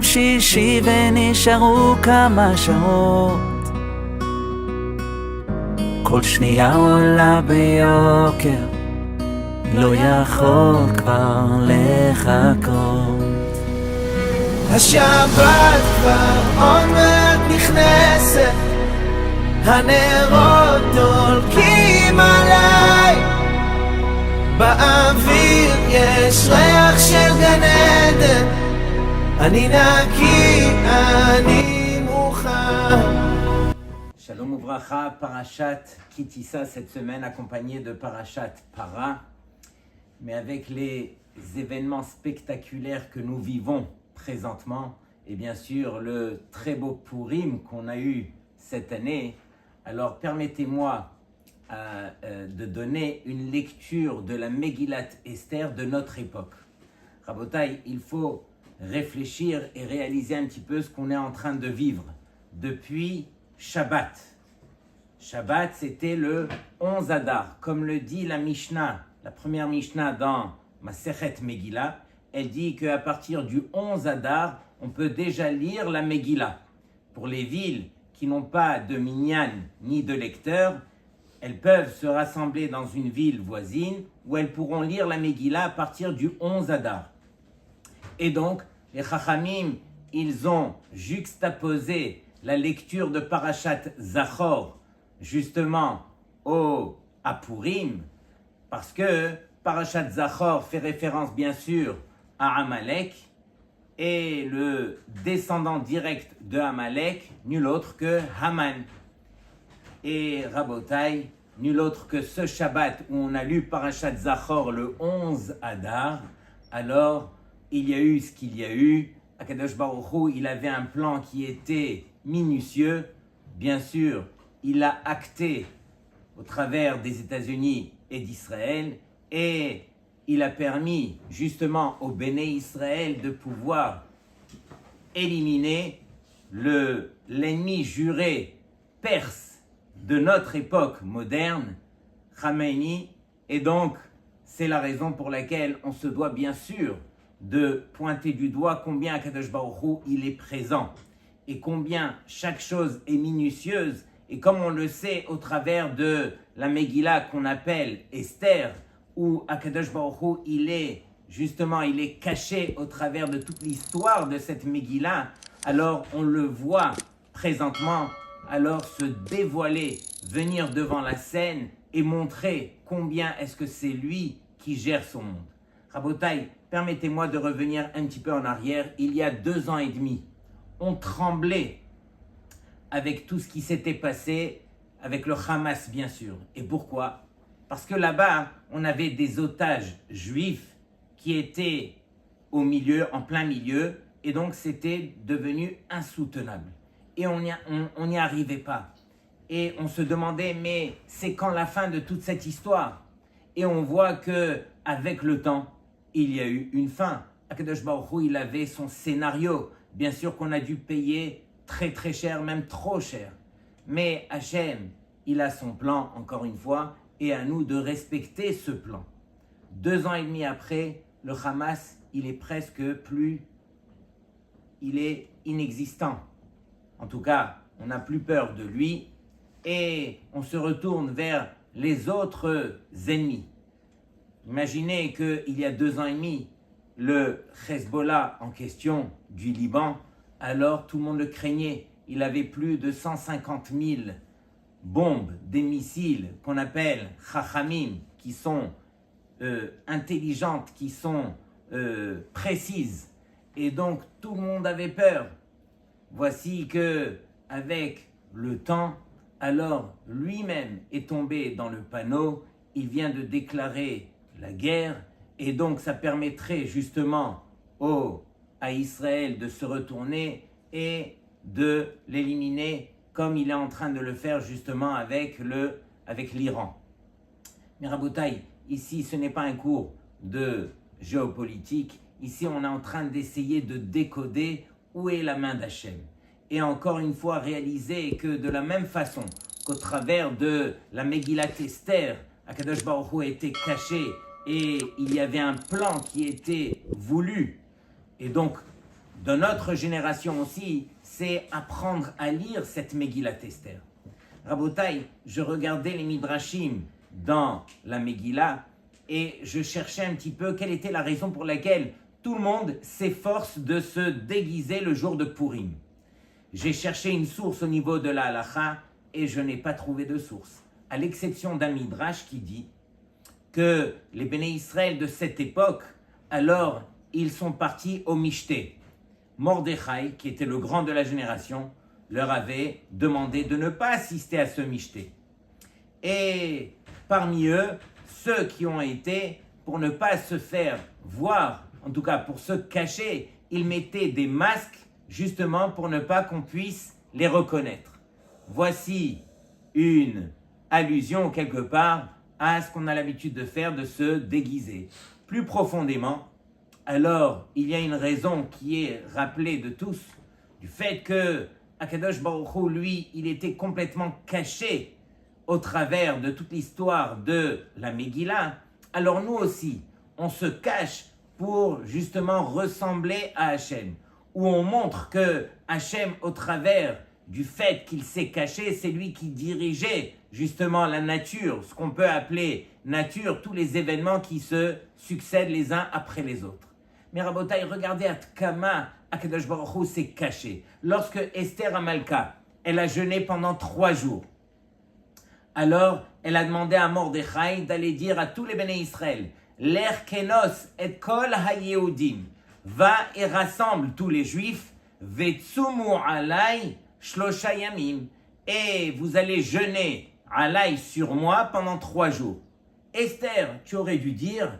שישי ונשארו כמה שעות, כל שנייה עולה ביוקר, לא יכול כבר לחכות. השבת כבר עוד מעט נכנסת, הנרות דולקים עליי, באוויר יש ריח של גן עדן, אני נקי, אני מוכן. Shalom Ouvracha, Parashat Kitissa cette semaine accompagné de Parashat Para, mais avec les événements spectaculaires que nous vivons présentement et bien sûr le très beau Purim qu'on a eu cette année, alors permettez-moi de donner une lecture de la Megillat Esther de notre époque. Rabotai, il faut réfléchir et réaliser un petit peu ce qu'on est en train de vivre depuis Shabbat. Shabbat, c'était le 11 Adar. Comme le dit la Mishnah, la première Mishnah dans Masechet Megillah, elle dit qu'à partir du 11 Adar, on peut déjà lire la Megillah. Pour les villes qui n'ont pas de minyan ni de lecteur, elles peuvent se rassembler dans une ville voisine où elles pourront lire la Megillah à partir du 11 Adar. Et donc, les Chachamim, ils ont juxtaposé la lecture de Parashat Zachor, justement, à Purim, parce que Parashat Zachor fait référence, bien sûr, à Amalek, et le descendant direct de Amalek, nul autre que Haman. Et Rabotai, nul autre que ce Shabbat où on a lu Parashat Zachor le 11 Adar, alors il y a eu ce qu'il y a eu. Akadosh Baruch Hu, il avait un plan qui était minutieux. Bien sûr, il l'a acté au travers des États-Unis et d'Israël et il a permis justement au Béné Israël de pouvoir éliminer l'ennemi juré perse de notre époque moderne, Khamenei, et donc c'est la raison pour laquelle on se doit bien sûr de pointer du doigt combien Akadosh Baruch Hu il est présent et combien chaque chose est minutieuse, et comme on le sait au travers de la Megillah qu'on appelle Esther, où Akadosh Baruch Hu il est caché au travers de toute l'histoire de cette Megillah, alors on le voit présentement alors se dévoiler, venir devant la scène et montrer combien est-ce que c'est lui qui gère son monde. Rabotai, permettez-moi de revenir un petit peu en arrière. Il y a 2 ans et demi, on tremblait avec tout ce qui s'était passé avec le Hamas, bien sûr. Et pourquoi? Parce que là-bas, on avait des otages juifs qui étaient au milieu, en plein milieu, et donc c'était devenu insoutenable. Et on n'y arrivait pas. Et on se demandait, mais c'est quand la fin de toute cette histoire? Et on voit que avec le temps, il y a eu une fin. Akadosh Baruch Hu, il avait son scénario. Bien sûr qu'on a dû payer très très cher, même trop cher. Mais Hachem, il a son plan, encore une fois, et à nous de respecter ce plan. 2 ans et demi après, le Hamas, il est presque plus... il est inexistant. En tout cas, on n'a plus peur de lui et on se retourne vers les autres ennemis. Imaginez qu'il y a 2 ans et demi, le Hezbollah en question du Liban, alors tout le monde le craignait. Il avait plus de 150 000 bombes, des missiles qu'on appelle Chachamim, qui sont intelligentes, qui sont précises. Et donc tout le monde avait peur. Voici que avec le temps, alors lui-même est tombé dans le panneau. Il vient de déclarer la guerre, et donc ça permettrait justement à Israël de se retourner et de l'éliminer comme il est en train de le faire justement avec l'Iran. Mais Rabotai, ici ce n'est pas un cours de géopolitique, ici on est en train d'essayer de décoder où est la main d'Hachem. Et encore une fois réaliser que de la même façon qu'au travers de la Megillat Esther, Akadosh Baruch Hu a été caché et il y avait un plan qui était voulu. Et donc, de notre génération aussi, c'est apprendre à lire cette Megillat Esther. Rabotai, je regardais les Midrashim dans la Megillah et je cherchais un petit peu quelle était la raison pour laquelle tout le monde s'efforce de se déguiser le jour de Purim. J'ai cherché une source au niveau de la halacha et je n'ai pas trouvé de source, à l'exception d'un Midrash qui dit que les Béné Israël de cette époque, alors ils sont partis au Mishté. Mordechai, qui était le grand de la génération, leur avait demandé de ne pas assister à ce Mishté. Et parmi eux, ceux qui ont été, pour ne pas se faire voir, en tout cas pour se cacher, ils mettaient des masques justement pour ne pas qu'on puisse les reconnaître. Voici une allusion quelque part à ce qu'on a l'habitude de faire, de se déguiser. Plus profondément, alors il y a une raison qui est rappelée de tous, du fait que Akadosh Baruch Hu, lui, il était complètement caché au travers de toute l'histoire de la Megillah. Alors nous aussi, on se cache pour justement ressembler à Hachem, où on montre que Hachem, au travers du fait qu'il s'est caché, c'est lui qui dirigeait justement la nature, ce qu'on peut appeler nature, tous les événements qui se succèdent les uns après les autres. Mais Rabotai, regardez Atkama, Akadosh Baruch Hu s'est caché. Lorsque Esther Amalka, elle a jeûné pendant 3 jours, alors elle a demandé à Mordechai d'aller dire à tous les Béné Israël, L'Erkenos et Kol HaYehudim, va et rassemble tous les Juifs, Vetsumu alay shlosha yamim, et vous allez jeûner alay sur moi pendant 3 jours. Esther, tu aurais dû dire,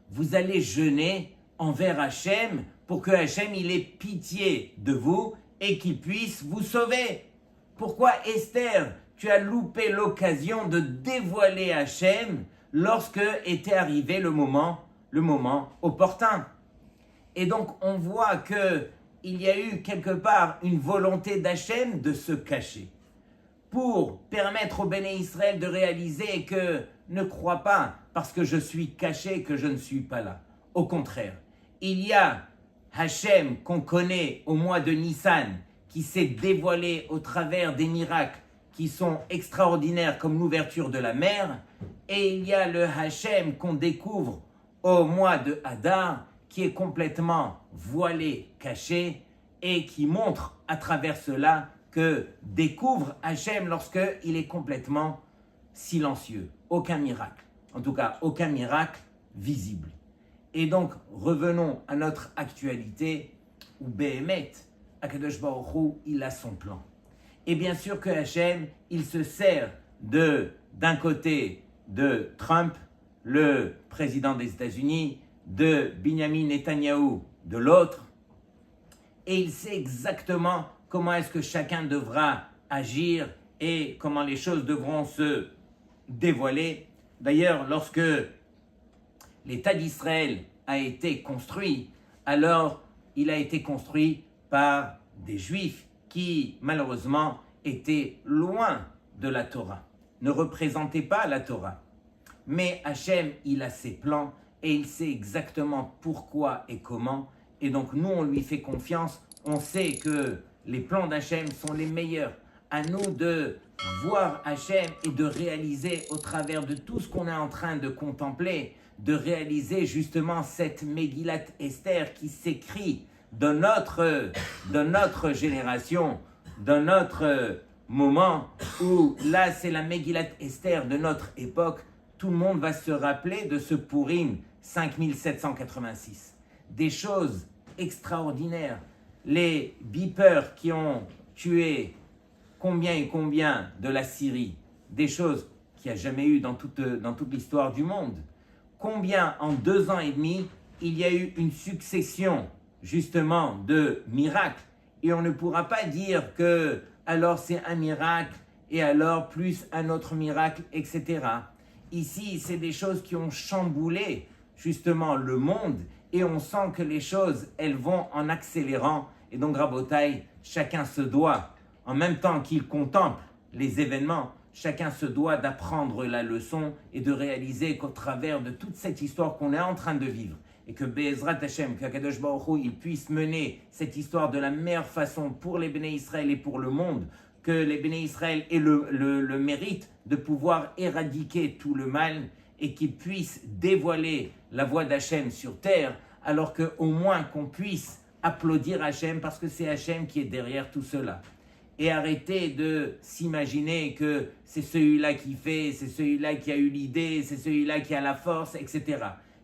vous allez jeûner envers Hachem pour que Hachem il ait pitié de vous et qu'il puisse vous sauver. Pourquoi Esther, tu as loupé l'occasion de dévoiler Hachem lorsque était arrivé le moment opportun? Et donc on voit que il y a eu quelque part une volonté d'Hachem de se cacher pour permettre au Béné Israël de réaliser que ne crois pas parce que je suis caché que je ne suis pas là. Au contraire, il y a Hachem qu'on connaît au mois de Nissan qui s'est dévoilé au travers des miracles qui sont extraordinaires comme l'ouverture de la mer, et il y a le Hachem qu'on découvre au mois de Hadar qui est complètement voilé, caché, et qui montre à travers cela que découvre Hachem lorsqu'il est complètement silencieux. Aucun miracle, en tout cas aucun miracle visible. Et donc revenons à notre actualité où Béhémet, Akadosh Baruch Hu, il a son plan. Et bien sûr que Hachem, il se sert d'un côté de Trump, le président des États-Unis, de Binyamin Netanyahou de l'autre, et il sait exactement comment est-ce que chacun devra agir et comment les choses devront se dévoiler. D'ailleurs, lorsque l'État d'Israël a été construit, alors il a été construit par des Juifs qui, malheureusement, étaient loin de la Torah, ne représentaient pas la Torah. Mais Hachem, il a ses plans et il sait exactement pourquoi et comment. Et donc nous, on lui fait confiance. On sait que les plans d'Hachem sont les meilleurs. À nous de voir Hachem et de réaliser au travers de tout ce qu'on est en train de contempler, de réaliser justement cette Megillat Esther qui s'écrit de notre génération, de notre moment où là c'est la Megillat Esther de notre époque. Tout le monde va se rappeler de ce Purim 5786. Des choses extraordinaires. Les beepers qui ont tué combien et combien de la Syrie. Des choses qu'il n'y a jamais eu dans toute l'histoire du monde. Combien en 2 ans et demi, il y a eu une succession justement de miracles. Et on ne pourra pas dire que alors c'est un miracle et alors plus un autre miracle, etc. Ici, c'est des choses qui ont chamboulé justement le monde et on sent que les choses, elles vont en accélérant. Et donc, Rabotai, chacun se doit, en même temps qu'il contemple les événements, chacun se doit d'apprendre la leçon et de réaliser qu'au travers de toute cette histoire qu'on est en train de vivre, et que Be'ezrat Hashem, qu'Akadosh Baruch Hu, il puisse mener cette histoire de la meilleure façon pour les Béné Israël et pour le monde, que les Béné Israël aient le mérite de pouvoir éradiquer tout le mal et qu'ils puissent dévoiler la voix d'Hachem sur terre, alors qu'au moins qu'on puisse applaudir Hachem parce que c'est Hachem qui est derrière tout cela. Et arrêter de s'imaginer que c'est celui-là qui fait, c'est celui-là qui a eu l'idée, c'est celui-là qui a la force, etc.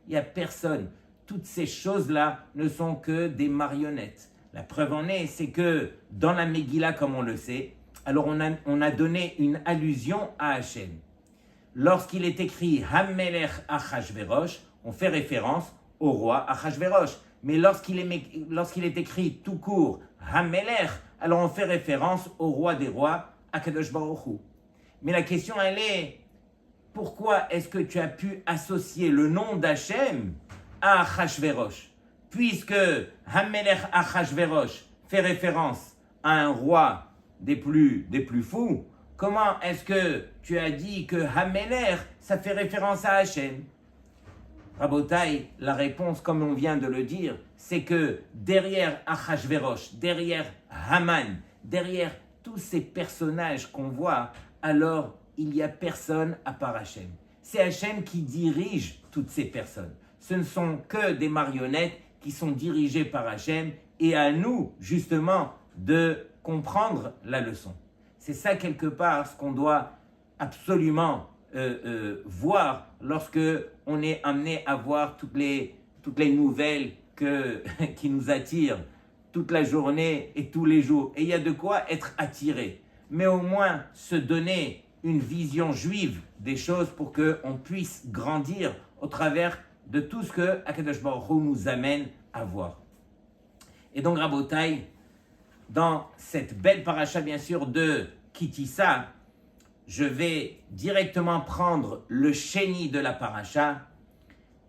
Il n'y a personne. Toutes ces choses-là ne sont que des marionnettes. La preuve en est, c'est que dans la Megillah, comme on le sait, alors on a donné une allusion à Hachem. Lorsqu'il est écrit Hamelech Achashverosh, on fait référence au roi Achashverosh. Mais lorsqu'il est écrit tout court Hamelech, alors on fait référence au roi des rois, Akadosh Baruch Hu. Mais la question elle est, pourquoi est-ce que tu as pu associer le nom d'Hachem à Achashverosh? Puisque Hamelech Achashverosh fait référence à un roi des plus fous, comment est-ce que tu as dit que Hamelech, ça fait référence à Hachem? Rabotai, la réponse, comme on vient de le dire, c'est que derrière Achashverosh, derrière Haman, derrière tous ces personnages qu'on voit, alors il n'y a personne à part Hachem. C'est Hachem qui dirige toutes ces personnes. Ce ne sont que des marionnettes qui sont dirigées par Hachem et à nous, justement, de comprendre la leçon. C'est ça, quelque part, ce qu'on doit absolument voir lorsque on est amené à voir toutes les nouvelles qui nous attirent toute la journée et tous les jours. Et il y a de quoi être attiré. Mais au moins se donner une vision juive des choses pour qu'on puisse grandir au travers de tout ce que Akadosh Baruch Hu nous amène à voir. Et donc, Rabotai, dans cette belle paracha, bien sûr, de Kitissa, je vais directement prendre le chéni de la paracha.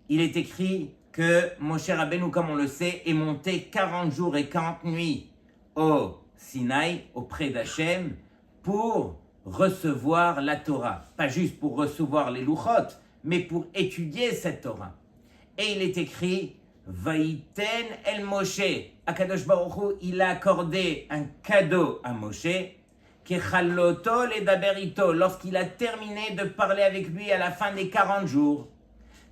Il est écrit que Moshe Rabbeinu, comme on le sait, est monté 40 jours et 40 nuits au Sinaï, auprès d'Hachem, pour recevoir la Torah. Pas juste pour recevoir les Luchot, mais pour étudier cette Torah. Et il est écrit Vaïten el Moshe. Akadosh Baruch Hu, il a accordé un cadeau à Moshe, Kechaloto le daberito, lorsqu'il a terminé de parler avec lui à la fin des 40 jours.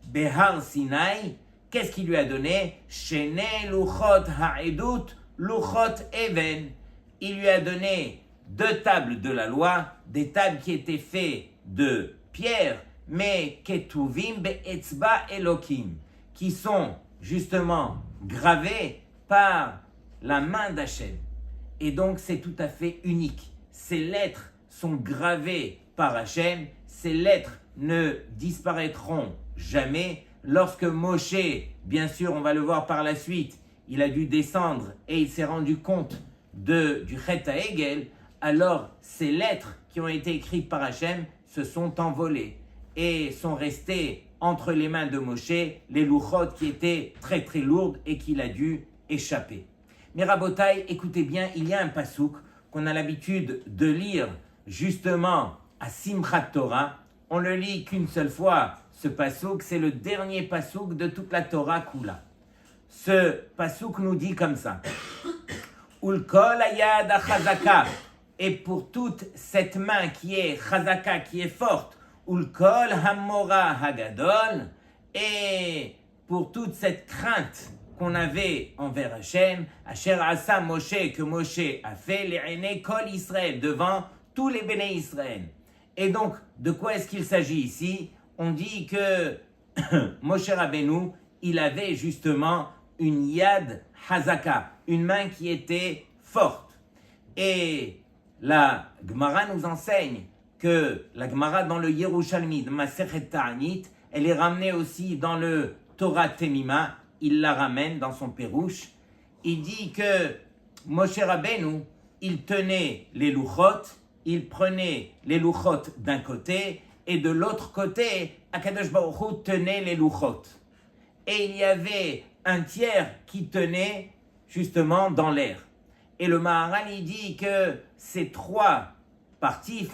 Behar Sinai, qu'est-ce qu'il lui a donné? Shene luchot ha'edut, luchot even. Il lui a donné 2 tables de la loi, des tables qui étaient faites de pierre, mais ketuvim be'etzba elokim, qui sont justement gravées par la main d'Hachem. Et donc c'est tout à fait unique. Ces lettres sont gravées par Hachem, ces lettres ne disparaîtront jamais. Lorsque Moshe, bien sûr, on va le voir par la suite, il a dû descendre et il s'est rendu compte du Chet HaEgel, alors ces lettres qui ont été écrites par Hachem se sont envolées et sont restées entre les mains de Moshe, les louchot qui étaient très très lourdes et qu'il a dû échapper. Mais Rabotai, écoutez bien, il y a un pasouk qu'on a l'habitude de lire justement à Simchat Torah. On le lit qu'une seule fois, ce pasouk, c'est le dernier pasouk de toute la Torah Kula. Ce pasouk nous dit comme ça. Ulkol ayad achazaka. Et pour toute cette main qui est chazaka, qui est forte, Ulkol hamora hagadol. Et pour toute cette crainte qu'on avait envers Hachem, Asher Asa Moshe, que Moshe a fait, les Kol Israël, devant tous les Béné Israël. Et donc, de quoi est-ce qu'il s'agit ici? On dit que Moshe Rabbeinu, il avait justement une Yad Hazaka, une main qui était forte. Et la Gemara nous enseigne que la Gemara dans le Yerushalmi, de Masechet Ta'anit, elle est ramenée aussi dans le Torah Temima, il la ramène dans son Pérouche. Il dit que Moshe Rabbeinu, il tenait les louchot, il prenait les louchot d'un côté, et de l'autre côté, Akadosh Baruch Hu tenait les louchot. Et il y avait un tiers qui tenait justement dans l'air. Et le Maharal, il dit que ces 3 parties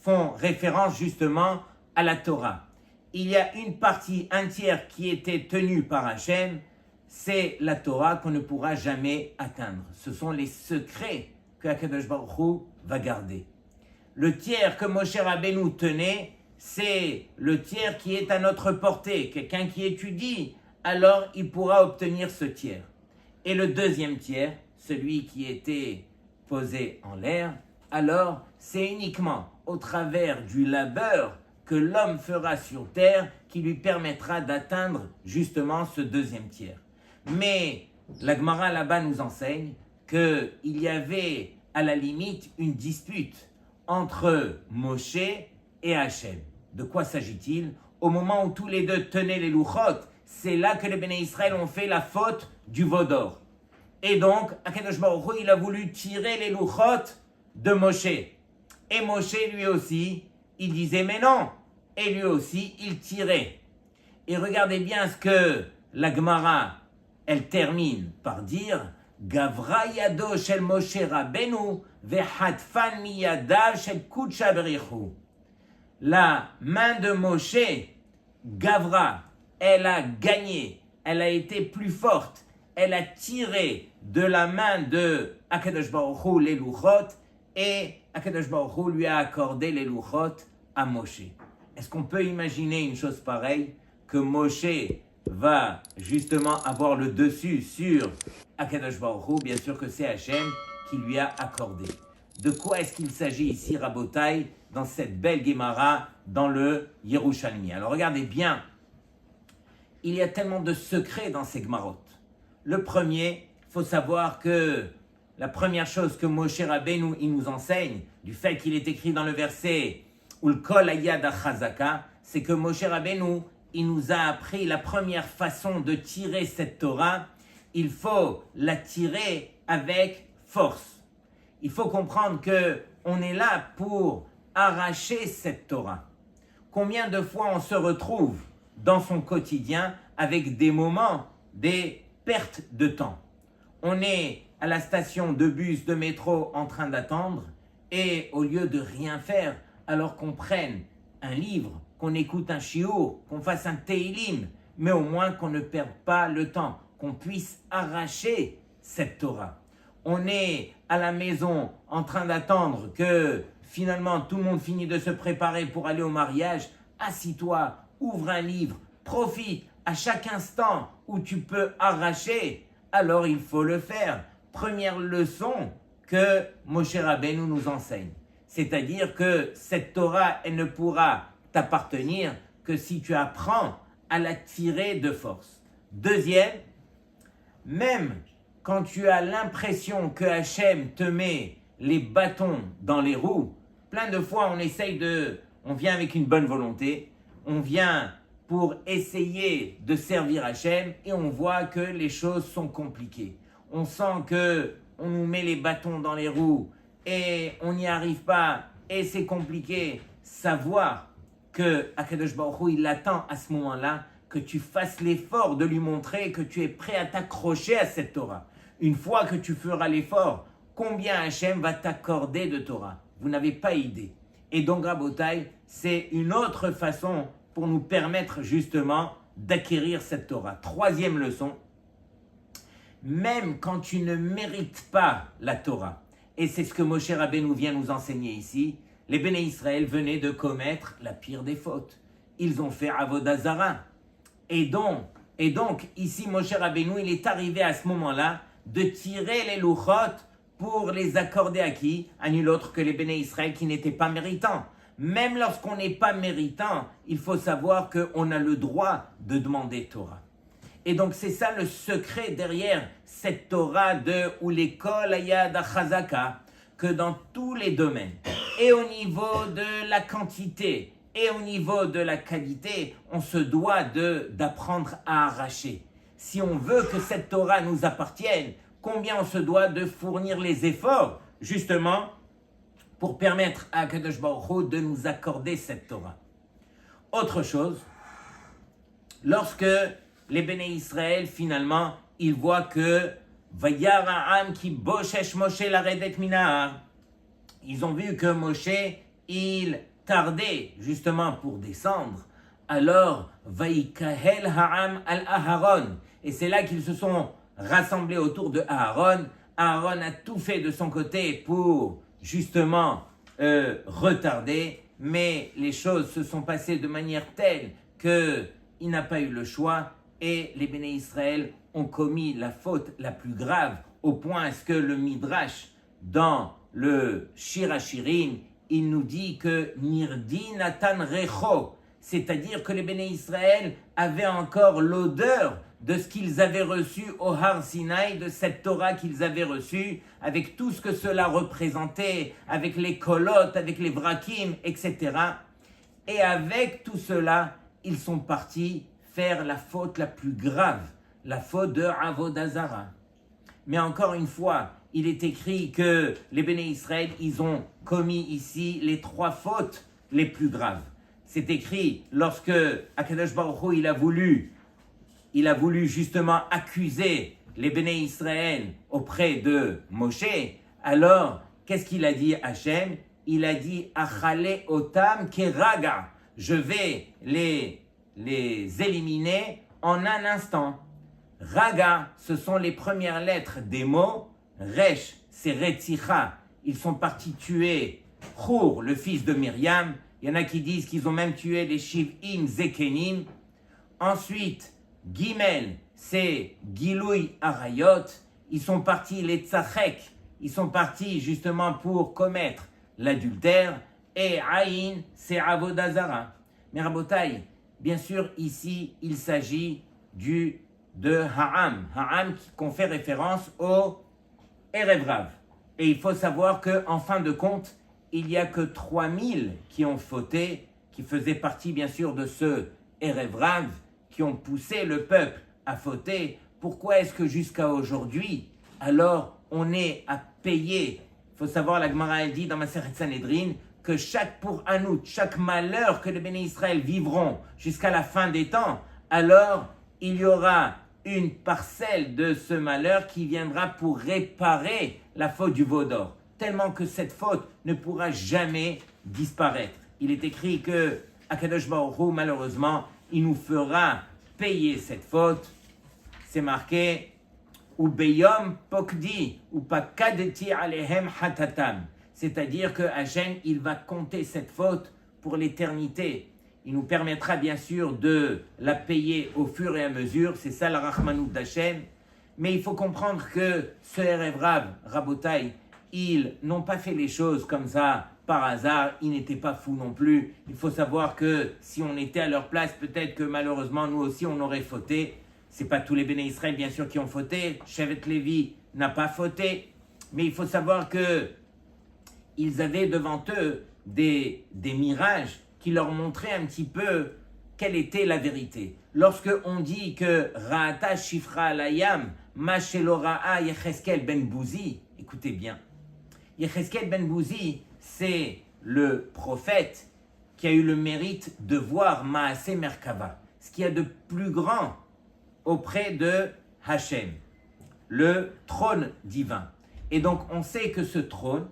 font référence justement à la Torah. il y a une partie, un tiers qui était tenu par Hachem, c'est la Torah qu'on ne pourra jamais atteindre. Ce sont les secrets que HaKadosh Baruch Hu va garder. Le tiers que Moshe Rabbeinu tenait, c'est le tiers qui est à notre portée. Quelqu'un qui étudie, alors il pourra obtenir ce tiers. Et le deuxième tiers, celui qui était posé en l'air, alors c'est uniquement au travers du labeur que l'homme fera sur terre qui lui permettra d'atteindre justement ce deuxième tiers. Mais la Gemara là-bas nous enseigne qu'il y avait à la limite une dispute entre Moshe et Hachem. De quoi s'agit-il? Au moment où tous les deux tenaient les louchot, c'est là que les Béné Israël ont fait la faute du veau d'or. Et donc, HaKadosh Baruch Hu, il a voulu tirer les louchot de Moshe. Et Moshe, lui aussi, il disait mais non. Et lui aussi, il tirait. Et regardez bien ce que la Gemara, elle termine par dire Gavra yado shel Moshe Rabbeinu vehatfan miyadav shel kudsha berichu. La main de Moshe, Gavra, elle a gagné, elle a été plus forte, elle a tiré de la main de HaKadosh Baruch Hu les louchot et HaKadosh Baruch Hu lui a accordé les louchot à Moshe. Est-ce qu'on peut imaginer une chose pareille, que Moshe va justement avoir le dessus sur HaKadosh Baruch Hu? Bien sûr que c'est Hachem qui lui a accordé. De quoi est-ce qu'il s'agit ici, Rabotai, dans cette belle Gemara, dans le Yerushalmi? Alors regardez bien, il y a tellement de secrets dans ces Gemarot. Le premier, il faut savoir que la première chose que Moshe Rabbeinu il nous enseigne, du fait qu'il est écrit dans le verset Ul kol hayad achazaka, c'est que Moshe Rabbeinu il nous a appris la première façon de tirer cette Torah. Il faut la tirer avec force. Il faut comprendre que on est là pour arracher cette Torah. Combien de fois on se retrouve dans son quotidien avec des moments, des pertes de temps. On est à la station de bus, de métro en train d'attendre et au lieu de rien faire, alors qu'on prenne un livre, qu'on écoute un shiur, qu'on fasse un teilim, mais au moins qu'on ne perde pas le temps, qu'on puisse arracher cette Torah. On est à la maison en train d'attendre que finalement tout le monde finit de se préparer pour aller au mariage. Assis-toi, ouvre un livre, profite à chaque instant où tu peux arracher, alors il faut le faire. Première leçon que Moshe Rabbeinu nous enseigne. C'est-à-dire que cette Torah, elle ne pourra t'appartenir que si tu apprends à la tirer de force. Deuxième, même quand tu as l'impression que Hachem te met les bâtons dans les roues, plein de fois on vient avec une bonne volonté, on vient pour essayer de servir Hachem et on voit que les choses sont compliquées. On sent que on nous met les bâtons dans les roues et on n'y arrive pas et c'est compliqué. Savoir que HaKadosh Baruch Hu, il attend à ce moment-là que tu fasses l'effort de lui montrer que tu es prêt à t'accrocher à cette Torah. Une fois que tu feras l'effort, combien Hachem va t'accorder de Torah? Vous n'avez pas idée. Et donc, Rabotai, c'est une autre façon pour nous permettre justement d'acquérir cette Torah. Troisième leçon, même quand tu ne mérites pas la Torah, et c'est ce que Moshe Rabbeinu vient nous enseigner ici, les Béné Israël venaient de commettre la pire des fautes. Ils ont fait Avodah Zara. Et donc, ici, Moshe Rabbeinu, il est arrivé à ce moment-là de tirer les louchot pour les accorder à qui? À nul autre que les Béné Israël qui n'étaient pas méritants. Même lorsqu'on n'est pas méritant, il faut savoir qu'on a le droit de demander Torah. Et donc c'est ça le secret derrière cette Torah de Ulekol Hayad Achazaka, que dans tous les domaines, et au niveau de la quantité, et au niveau de la qualité, on se doit d'apprendre à arracher. Si on veut que cette Torah nous appartienne, combien on se doit de fournir les efforts, justement, pour permettre à HaKadosh Baruch Hu de nous accorder cette Torah. Autre chose, lorsque les Béné Israël, finalement, ils voient que Vayar ha'am ki boshesh Moshe laredet minahar. Ils ont vu que Moshe, il tardait justement pour descendre. Alors, Vaikahel Ha'am al-Aharon. Et c'est là qu'ils se sont rassemblés autour de Aaron. Aaron a tout fait de son côté pour justement retarder, mais les choses se sont passées de manière telle qu'il n'a pas eu le choix et les Béné Israël ont commis la faute la plus grave au point à ce que le Midrash, dans le Shir HaShirim, il nous dit que Nirdi Natan Recho, c'est-à-dire que les Béné Israël avaient encore l'odeur de ce qu'ils avaient reçu au Har Sinaï, de cette Torah qu'ils avaient reçue, avec tout ce que cela représentait, avec les kolotes, avec les vrakim, etc. Et avec tout cela, ils sont partis faire la faute la plus grave, la faute de Avodah Zara. Mais encore une fois, il est écrit que les Béné Israël, ils ont commis ici les 3 fautes les plus graves. C'est écrit lorsque Akadosh Baruch Hu, il a voulu justement accuser les Béné Israël auprès de Moshe. Alors, qu'est-ce qu'il a dit Hachem? Il a dit Achale otam keraga. Je vais les éliminer en un instant. Raga, ce sont les premières lettres des mots. Resh, c'est Retzicha. Ils sont partis tuer Hur, le fils de Myriam. Il y en a qui disent qu'ils ont même tué les Shiv'im Zekenim. Ensuite, Gimel, c'est Giloui Arayot. Ils sont partis les Tzachek. Ils sont partis justement pour commettre l'adultère. Et Aïn, c'est Avodah Zara. Mais Rabotai, bien sûr, ici, il s'agit de Ha'am. Ha'am qu'on fait référence au Erev Rav. Et il faut savoir qu'en fin de compte, il n'y a que 3000 qui ont fauté, qui faisaient partie bien sûr de ce Erev Rav, qui ont poussé le peuple à fauter. Pourquoi est-ce que jusqu'à aujourd'hui, alors on est à payer? Il faut savoir, la Gemara elle dit dans Masechet Sanhedrin, que chaque malheur que les Béné Israël vivront jusqu'à la fin des temps, alors il y aura une parcelle de ce malheur qui viendra pour réparer la faute du veau d'or, tellement que cette faute ne pourra jamais disparaître. Il est écrit que Akadosh Baruch Hu, malheureusement, il nous fera payer cette faute. C'est marqué ou beyom pokdi ou pakadeti alehem hatatam. C'est-à-dire que Hachem, il va compter cette faute pour l'éternité. Il nous permettra bien sûr de la payer au fur et à mesure. C'est ça la Rachmanout d'Hachem. Mais il faut comprendre que ce Erev Rav, Rabotai, ils n'ont pas fait les choses comme ça par hasard. Ils n'étaient pas fous non plus. Il faut savoir que si on était à leur place, peut-être que malheureusement, nous aussi, on aurait fauté. Ce n'est pas tous les Béné Israël, bien sûr, qui ont fauté. Shevet Lévi n'a pas fauté. Mais il faut savoir que ils avaient devant eux des mirages qui leur montraient un petit peu quelle était la vérité. Lorsque on dit que Ra'ata Shifra Alayam, Mashelora'a Yecheskel ben Bouzi, écoutez bien, Yecheskel ben Bouzi, c'est le prophète qui a eu le mérite de voir Maaseh Merkava, ce qu'il y a de plus grand auprès de Hachem, le trône divin. Et donc on sait que ce trône,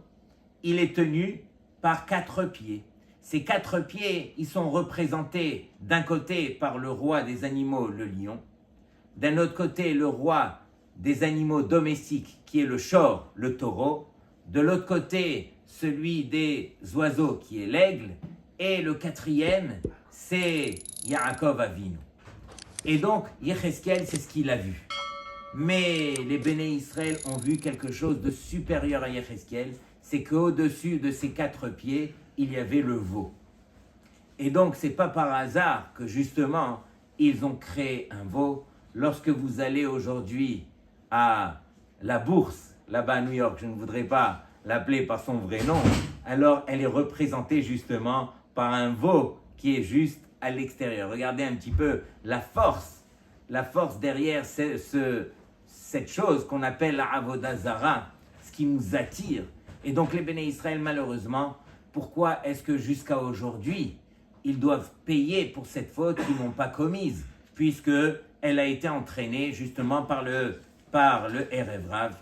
il est tenu par 4 pieds. Ces 4 pieds, ils sont représentés d'un côté par le roi des animaux, le lion, d'un autre côté le roi des animaux domestiques qui est le shor, le taureau, de l'autre côté celui des oiseaux qui est l'aigle, et le 4e c'est Yaakov Avinu. Et donc Yecheskel, c'est ce qu'il a vu. Mais les Béné Israël ont vu quelque chose de supérieur à Yecheskel, c'est qu'au-dessus de ces 4 pieds, il y avait le veau. Et donc, c'est pas par hasard que justement, ils ont créé un veau. Lorsque vous allez aujourd'hui à la bourse, là-bas à New York, je ne voudrais pas l'appeler par son vrai nom, alors elle est représentée justement par un veau qui est juste à l'extérieur. Regardez un petit peu la force derrière cette chose qu'on appelle la Avodah Zara, ce qui nous attire. Et donc les Béné Israël, malheureusement, pourquoi est-ce que jusqu'à aujourd'hui, ils doivent payer pour cette faute qu'ils n'ont pas commise, puisque elle a été entraînée justement par le Erev Rav.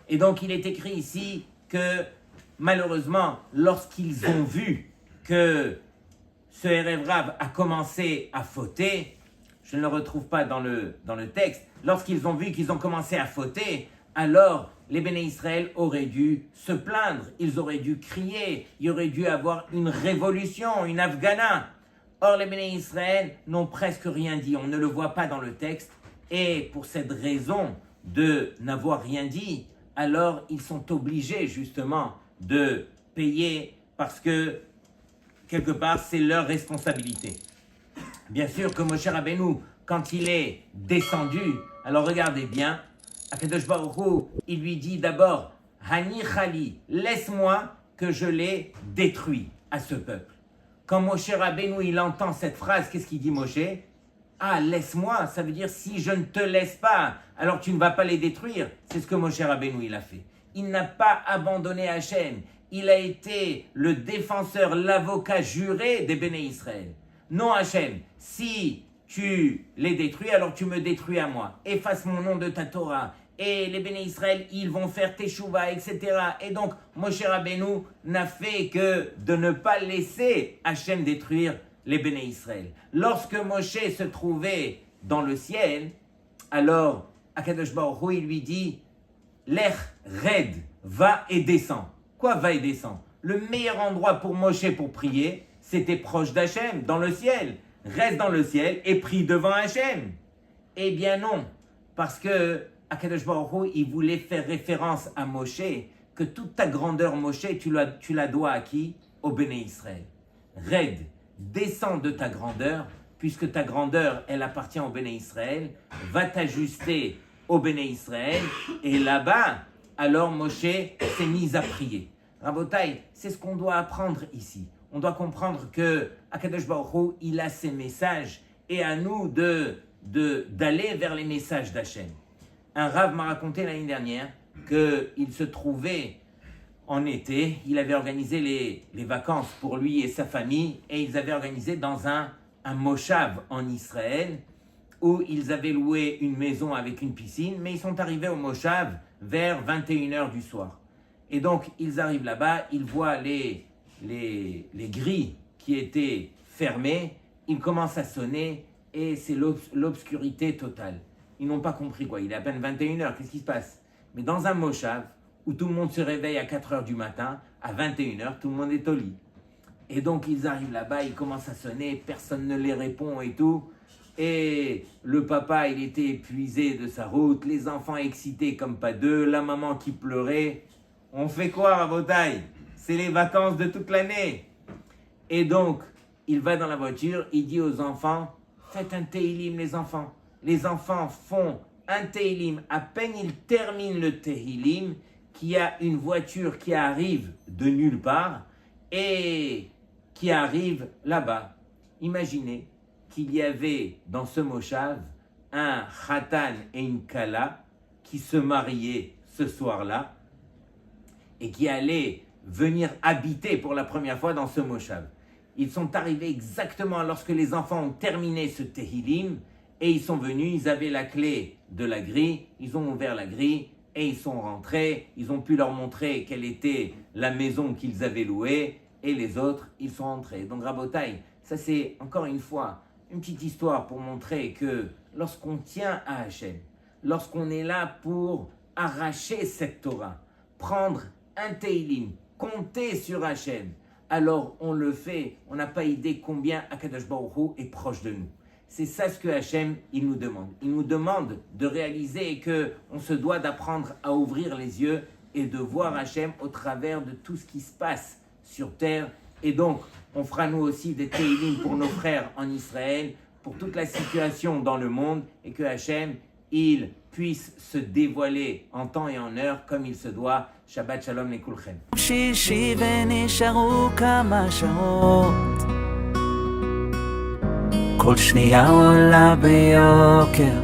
Et donc il est écrit ici que malheureusement, lorsqu'ils ont vu que ce Erev Rav a commencé à fauter, je ne le retrouve pas dans le texte, lorsqu'ils ont vu qu'ils ont commencé à fauter, alors les Béné Israël auraient dû se plaindre, ils auraient dû crier, il y aurait dû avoir une révolution, une Afghana. Or, les Béné Israël n'ont presque rien dit, on ne le voit pas dans le texte, et pour cette raison de n'avoir rien dit, alors ils sont obligés justement de payer parce que, quelque part, c'est leur responsabilité. Bien sûr que Moshe Rabbeinu, quand il est descendu, alors regardez bien, Akadosh Baruch Hu, il lui dit d'abord, Hani Chali, laisse-moi que je l'ai détruit à ce peuple. Quand Moshe Rabbeinu, il entend cette phrase, qu'est-ce qu'il dit Moshe? Ah, laisse-moi, ça veut dire si je ne te laisse pas, alors tu ne vas pas les détruire. C'est ce que Moshe Rabbeinu, il a fait. Il n'a pas abandonné Hachem. Il a été le défenseur, l'avocat juré des Béné Israël. Non Hachem, si tu les détruis, alors tu me détruis à moi. Efface mon nom de ta Torah. Et les Béné Israël, ils vont faire Teshuvah, etc. Et donc, Moshe Rabbeinu n'a fait que de ne pas laisser Hachem détruire les Béné Israël. Lorsque Moshe se trouvait dans le ciel, alors Akadosh Baruch Hu, il lui dit, Lech Red, va et descends. Quoi va et descends? Le meilleur endroit pour Moshe pour prier, c'était proche d'Hachem, dans le ciel. Reste dans le ciel et prie devant Hachem. Eh bien non, parce que Akadosh Baruch Hu, il voulait faire référence à Moshe, que toute ta grandeur, Moshe, tu la dois à qui? Au Béné Israël. Red, descends de ta grandeur, puisque ta grandeur, elle appartient au Béné Israël, va t'ajuster au Béné Israël, et là-bas, alors Moshe s'est mis à prier. Rabotai, c'est ce qu'on doit apprendre ici. On doit comprendre que Akadosh Baruch Hu, il a ses messages, et à nous d'aller vers les messages d'Hachem. Un Rav m'a raconté l'année dernière qu'il se trouvait en été, il avait organisé les vacances pour lui et sa famille, et ils avaient organisé dans un moshav en Israël, où ils avaient loué une maison avec une piscine, mais ils sont arrivés au moshav vers 21h du soir. Et donc, ils arrivent là-bas, ils voient les grilles qui étaient fermées, ils commencent à sonner, et c'est l'obscurité totale. Ils n'ont pas compris quoi, il est à peine 21h, qu'est-ce qui se passe? Mais dans un moshav, où tout le monde se réveille à 4h du matin, à 21h, tout le monde est au lit. Et donc, ils arrivent là-bas, ils commencent à sonner, personne ne les répond et tout. Et le papa, il était épuisé de sa route, les enfants excités comme pas deux, la maman qui pleurait. On fait quoi, Rabotai? C'est les vacances de toute l'année. Et donc, il va dans la voiture, il dit aux enfants, faites un Tehillim, les enfants. Les enfants font un Tehillim. À peine ils terminent le Tehillim, qu'il y a une voiture qui arrive de nulle part et qui arrive là-bas. Imaginez qu'il y avait dans ce moshav un khatan et une kala qui se mariaient ce soir-là et qui allaient venir habiter pour la première fois dans ce moshav. Ils sont arrivés exactement lorsque les enfants ont terminé ce Tehillim et ils sont venus, ils avaient la clé de la grille, ils ont ouvert la grille et ils sont rentrés, ils ont pu leur montrer quelle était la maison qu'ils avaient louée et les autres, ils sont rentrés. Donc Rabotai, ça c'est encore une fois une petite histoire pour montrer que lorsqu'on tient à Hachem, lorsqu'on est là pour arracher cette Torah, prendre un Tehillim, compter sur Hachem, alors on le fait, on n'a pas idée combien Akadosh Baruch Hu est proche de nous. C'est ça ce que Hachem, il nous demande. Il nous demande de réaliser qu'on se doit d'apprendre à ouvrir les yeux et de voir Hachem au travers de tout ce qui se passe sur terre. Et donc, on fera nous aussi des Tehillim pour nos frères en Israël, pour toute la situation dans le monde, et que Hachem, il puisse se dévoiler en temps et en heure comme il se doit. Shabbat Shalom Lekulchem. שישי ונשארו כמה שעות כל שנייה עולה ביוקר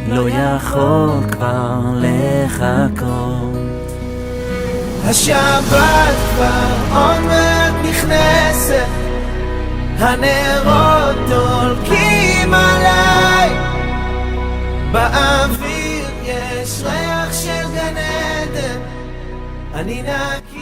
לא יכול כבר לחכות השבת כבר עוד מעט נכנסת הנרות דולקים עליי באוויר יש ריח של גן עדן אני נקי